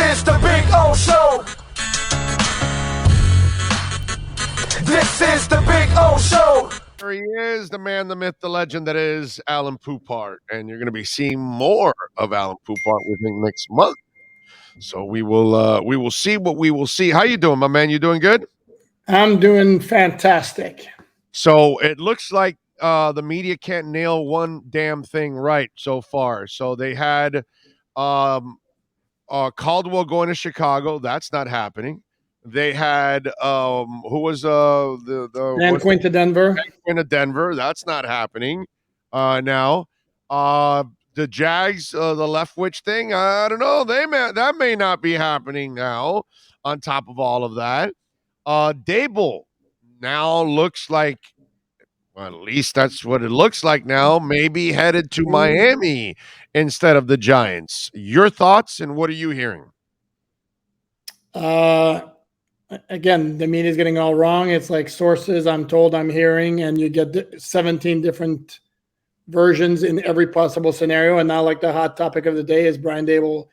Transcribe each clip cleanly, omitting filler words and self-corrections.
is the Big O Show. This is the Big O Show. Here he is, the man, the myth, the legend that is Alain Poupart. And you're going to be seeing more of Alain Poupart within next month. So we will see what we will see. How you doing, my man? You doing good? I'm doing fantastic. So it looks like the media can't nail one damn thing right so far. So they had Caldwell going to Chicago. That's not happening. They had who was Dan Quinn to Denver. Quinn to Denver. That's not happening now. The Jags, the Leftwich thing. I don't know. That may not be happening now. On top of all of that, Dable now looks like, well, at least that's what it looks like now, maybe headed to Miami instead of the Giants. Your thoughts, and what are you hearing? Again, the media's getting all wrong. It's like sources, I'm told, I'm hearing, and you get 17 different versions in every possible scenario. And now, like, the hot topic of the day is Brian Dable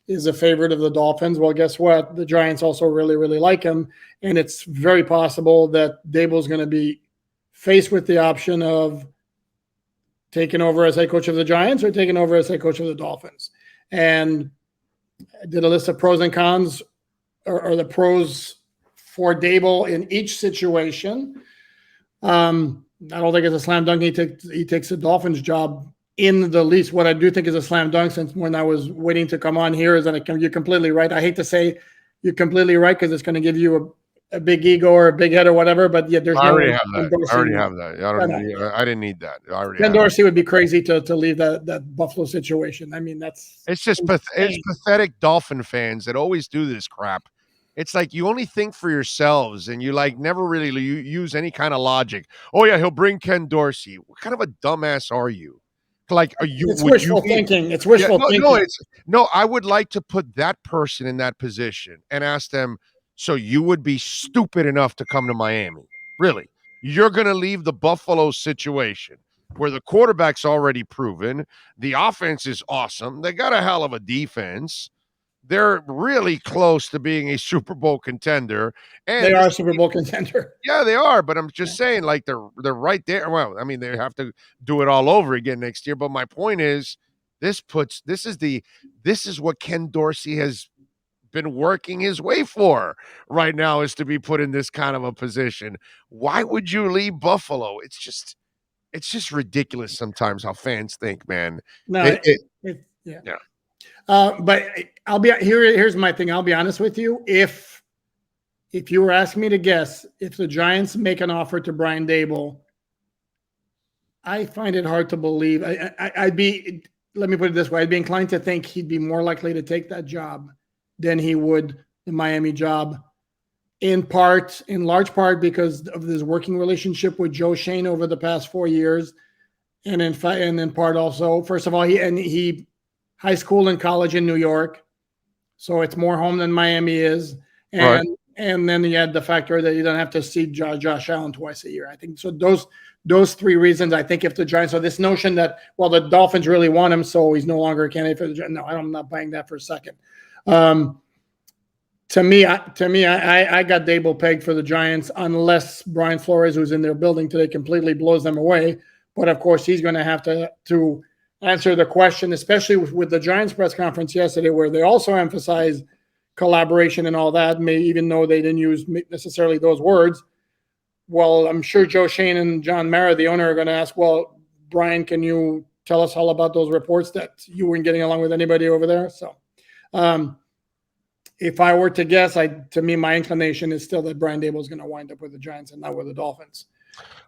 is a favorite of the Dolphins. Well, guess what? The Giants also really, really like him. And it's very possible that Dable's going to be faced with the option of taking over as head coach of the Giants or taking over as head coach of the Dolphins. And I did a list of pros and cons, or the pros for Dable in each situation. I don't think it's a slam dunk he takes the Dolphins job in the least. What I do think is a slam dunk, since when I was waiting to come on here, is that you're completely right. I hate to say you're completely right because it's going to give you a big ego or a big head or whatever, but yeah, I already have that. I didn't need that. I already Ken Dorsey would be crazy to leave that Buffalo situation. I mean, it's just it's pathetic Dolphin fans that always do this crap. It's like you only think for yourselves, and you like never really use any kind of logic. Oh yeah, he'll bring Ken Dorsey. What kind of a dumbass are you? Like, are you? It's wishful thinking. It's wishful thinking. No. I would like to put that person in that position and ask them. So you would be stupid enough to come to Miami? Really? You're going to leave the Buffalo situation where the quarterback's already proven, the offense is awesome, they got a hell of a defense. They're really close to being a Super Bowl contender. And they are a Super Bowl contender. Yeah, they are. But I'm just saying, like, they're right there. Well, I mean, they have to do it all over again next year. But my point is, this is what Ken Dorsey has been working his way for right now, is to be put in this kind of a position. Why would you leave Buffalo? It's just ridiculous sometimes how fans think, man. No, yeah. But here's my thing. I'll be honest with you. If you were asking me to guess, if the Giants make an offer to Brian Dable, I find it hard to believe. Let me put it this way. I'd be inclined to think he'd be more likely to take that job than he would the Miami job, in large part because of his working relationship with Joe Schoen over the past 4 years. And in part also, first of all, he high school and college in New York, so it's more home than Miami is. And right. And then you had the factor that you don't have to see Josh Allen twice a year. I think so. Those three reasons. I think if the Giants, so this notion that, well, the Dolphins really want him, so he's no longer a candidate for the Giants. No, I'm not buying that for a second. To me, I got Dable pegged for the Giants, unless Brian Flores, who's in their building today, completely blows them away. But of course, he's going to have to answer the question, especially with the Giants press conference yesterday, where they also emphasized collaboration and all that, even though they didn't use necessarily those words. Well, I'm sure Joe Schoen and John Mara, the owner, are going to ask, well, Brian, can you tell us all about those reports that you weren't getting along with anybody over there? So if I were to guess, to me, my inclination is still that Brian Dable is going to wind up with the Giants and not with the Dolphins.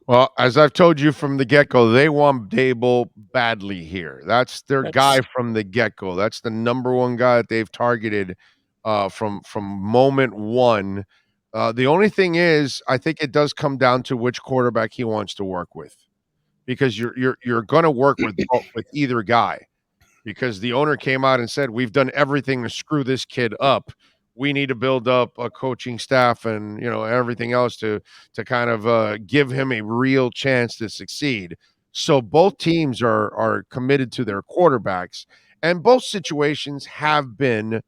Well, as I've told you from the get-go, they want Dable badly here. That's their guy from the get-go. That's the number one guy that they've targeted from moment one. The only thing is, I think it does come down to which quarterback he wants to work with, because you're going to work with either guy. Because the owner came out and said, we've done everything to screw this kid up. We need to build up a coaching staff and, everything else to kind of give him a real chance to succeed. So both teams are committed to their quarterbacks, and both situations have been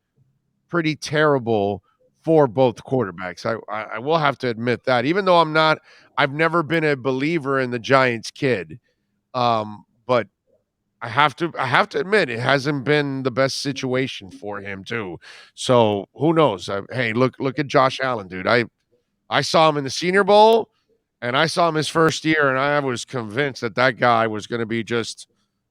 pretty terrible for both quarterbacks. I will have to admit that, even though I've never been a believer in the Giants kid. But I have to admit it hasn't been the best situation for him too. So who knows? Hey, look at Josh Allen, dude. I saw him in the Senior Bowl, and I saw him his first year, and I was convinced that guy was going to be just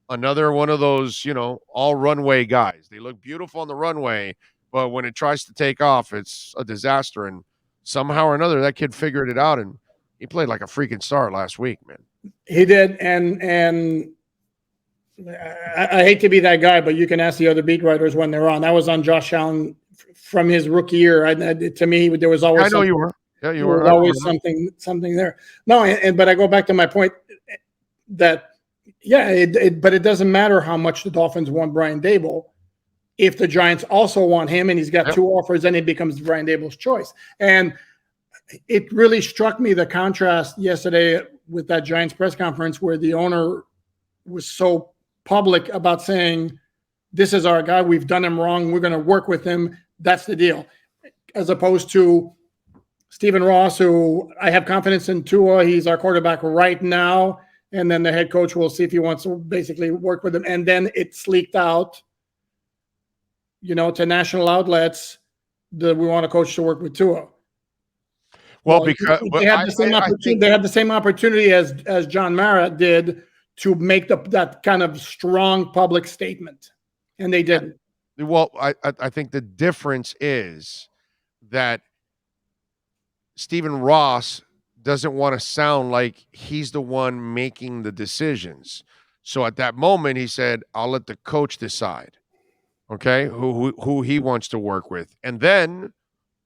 another one of those, all runway guys. They look beautiful on the runway, but when it tries to take off, it's a disaster. And somehow or another, that kid figured it out, and he played like a freaking star last week, man. He did, and I hate to be that guy, but you can ask the other beat writers when they're on. I was on Josh Allen from his rookie year. To me, there was always. I know you were. Yeah, you were. There was always something there. No, but I go back to my point that but it doesn't matter how much the Dolphins want Brian Daboll. If the Giants also want him, and he's got two offers, then it becomes Brian Daboll's choice. And it really struck me the contrast yesterday with that Giants press conference where the owner was so public about saying, this is our guy, we've done him wrong, we're going to work with him, that's the deal. As opposed to Stephen Ross, who I have confidence in Tua, he's our quarterback right now, and then the head coach will see if he wants to basically work with him. And then it's leaked out, to national outlets that we want a coach to work with Tua. Well, because they had the same opportunity as John Mara did to make that kind of strong public statement, and they didn't. Well, I think the difference is that Stephen Ross doesn't want to sound like he's the one making the decisions. So at that moment, he said, "I'll let the coach decide." Okay, who he wants to work with, and then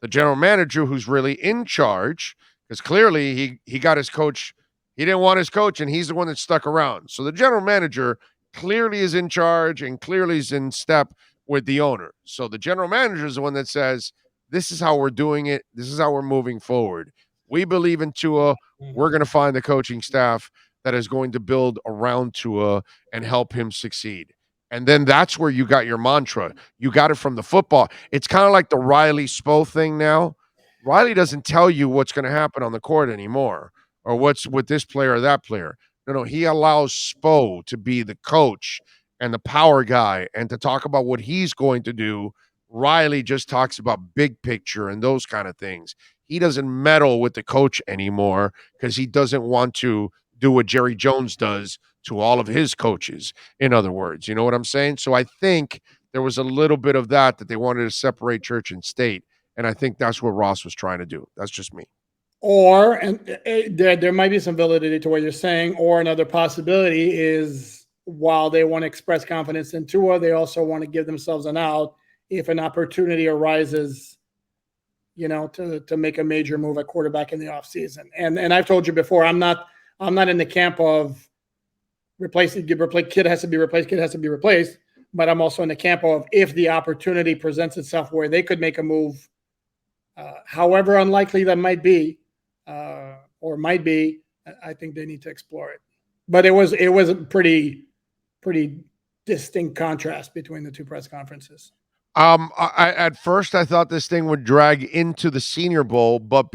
the general manager, who's really in charge, because clearly he got his coach. He didn't want his coach, and he's the one that stuck around. So the general manager clearly is in charge and clearly is in step with the owner. So the general manager is the one that says, this is how we're doing it. This is how we're moving forward. We believe in Tua. We're going to find the coaching staff that is going to build around Tua and help him succeed. And then that's where you got your mantra. You got it from the football. It's kind of like the Riley Spo thing now. Riley doesn't tell you what's going to happen on the court anymore or what's with this player or that player. No, he allows Spo to be the coach and the power guy and to talk about what he's going to do. Riley just talks about big picture and those kind of things. He doesn't meddle with the coach anymore because he doesn't want to do what Jerry Jones does to all of his coaches, in other words. You know what I'm saying? So I think there was a little bit of that they wanted to separate church and state, and I think that's what Ross was trying to do. That's just me. Or, and there might be some validity to what you're saying, or another possibility is while they want to express confidence in Tua, they also want to give themselves an out if an opportunity arises, to make a major move at quarterback in the offseason. And I've told you before, I'm not in the camp of kid has to be replaced, but I'm also in the camp of if the opportunity presents itself where they could make a move, however unlikely that might be, I think they need to explore it. But it was a pretty distinct contrast between the two press conferences. At first I thought this thing would drag into the Senior Bowl, but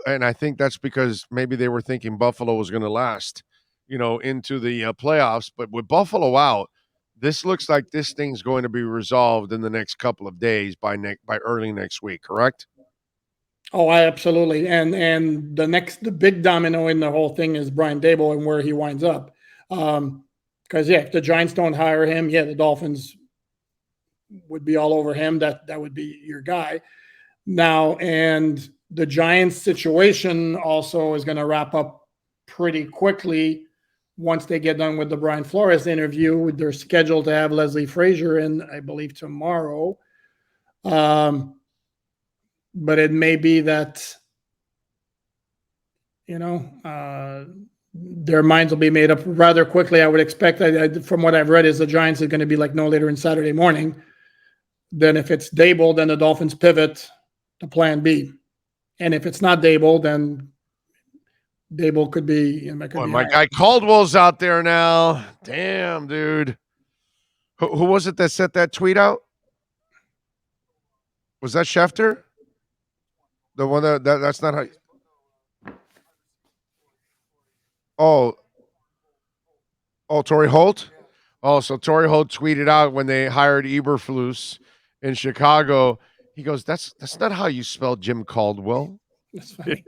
and I think that's because maybe they were thinking Buffalo was going to last, into the playoffs. But with Buffalo out, this looks like this thing's going to be resolved in the next couple of days by early next week. Correct? Oh, absolutely. And the big domino in the whole thing is Brian Daboll and where he winds up. Because if the Giants don't hire him, the Dolphins would be all over him. That would be your guy now. And the Giants situation also is going to wrap up pretty quickly once they get done with the Brian Flores interview. They're scheduled to have Leslie Frazier in, I believe, tomorrow. But it may be that, their minds will be made up rather quickly. I would expect, from what I've read, is the Giants are going to be like no later than Saturday morning. Then if it's Daboll, then the Dolphins pivot to plan B. And if it's not Daboll, then Daboll could be. My guy Caldwell's out there now. Damn, dude. Who was it that sent that tweet out? Was that Schefter? The one that's not how. Oh, Torrey Holt. Oh, so Torrey Holt tweeted out when they hired Eberflus in Chicago. He goes, "That's not how you spell Jim Caldwell." That's funny.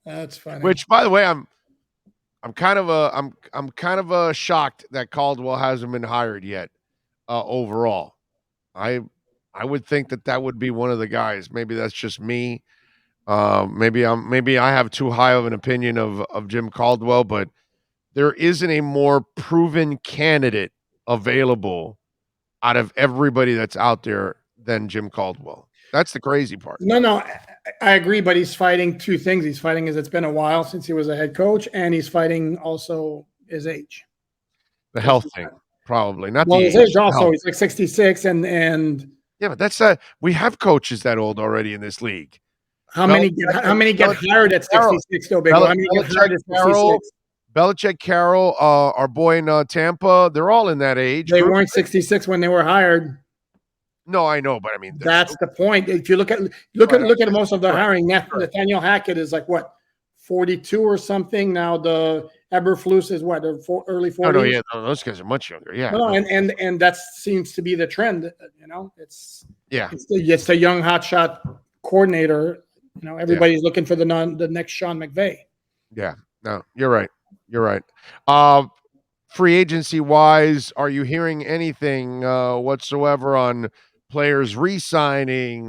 That's funny. Which, by the way, I'm kind of shocked that Caldwell hasn't been hired yet. Overall, I would think that would be one of the guys. Maybe that's just me. Maybe I have too high of an opinion of Jim Caldwell, but there isn't a more proven candidate available out of everybody that's out there than Jim Caldwell. That's the crazy part. No, I agree, but he's fighting two things. He's fighting is it's been a while since he was a head coach, and he's fighting also his age. The health thing, probably not Well, the his age also. health. He's like 66, and yeah, but that's we have coaches that old already in this league. how many get hired at 66? Though, big. How many get hired at 66? Belichick, Carroll, our boy in Tampa, they're all in that age. They weren't 66 when they were hired. No, I know, but I mean that's the point. If you look at most of the hiring, Nathaniel Hackett is like what 42 or something now. The Eberflus is what early 40s. No, yeah, those guys are much younger. Yeah, and that seems to be the trend. It's the young hotshot coordinator. Everybody's looking for the next Sean McVay. Yeah, no, you're right. You're right. Free agency wise, are you hearing anything whatsoever on players re-signing,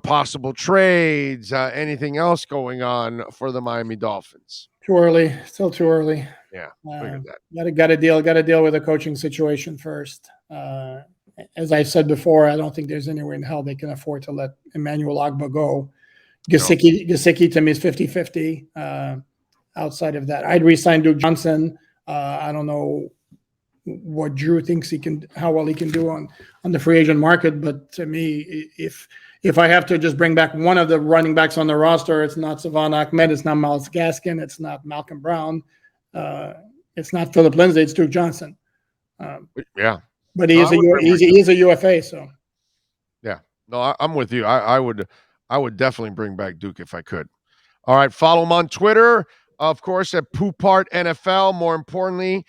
possible trades, anything else going on for the Miami Dolphins? Too early. Still too early. Yeah, figured that. Got to deal with the coaching situation first. As I said before, I don't think there's anywhere in hell they can afford to let Emmanuel Ogbah go. Gesicki to me is 50-50. Outside of that, I'd re-sign Duke Johnson. I don't know what Drew thinks how well he can do on the free agent market, but to me, if I have to just bring back one of the running backs on the roster, it's not Savon Ahmed, it's not Myles Gaskin, it's not Malcolm Brown, it's not Philip Lindsay, it's Duke Johnson. But he is a UFA, so yeah. No, I'm with you. I would definitely bring back Duke if I could. All right, follow him on Twitter. Of course, at Poupart NFL. More importantly,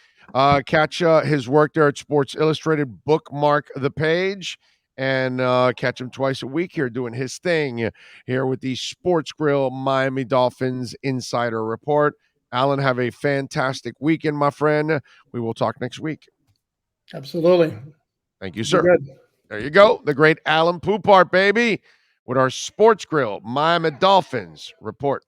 catch his work there at Sports Illustrated. Bookmark the page and catch him twice a week here doing his thing here with the Sports Grill Miami Dolphins Insider Report. Alain, have a fantastic weekend, my friend. We will talk next week. Absolutely. Thank you, sir. There you go. The great Alain Poupart, baby, with our Sports Grill Miami Dolphins Report.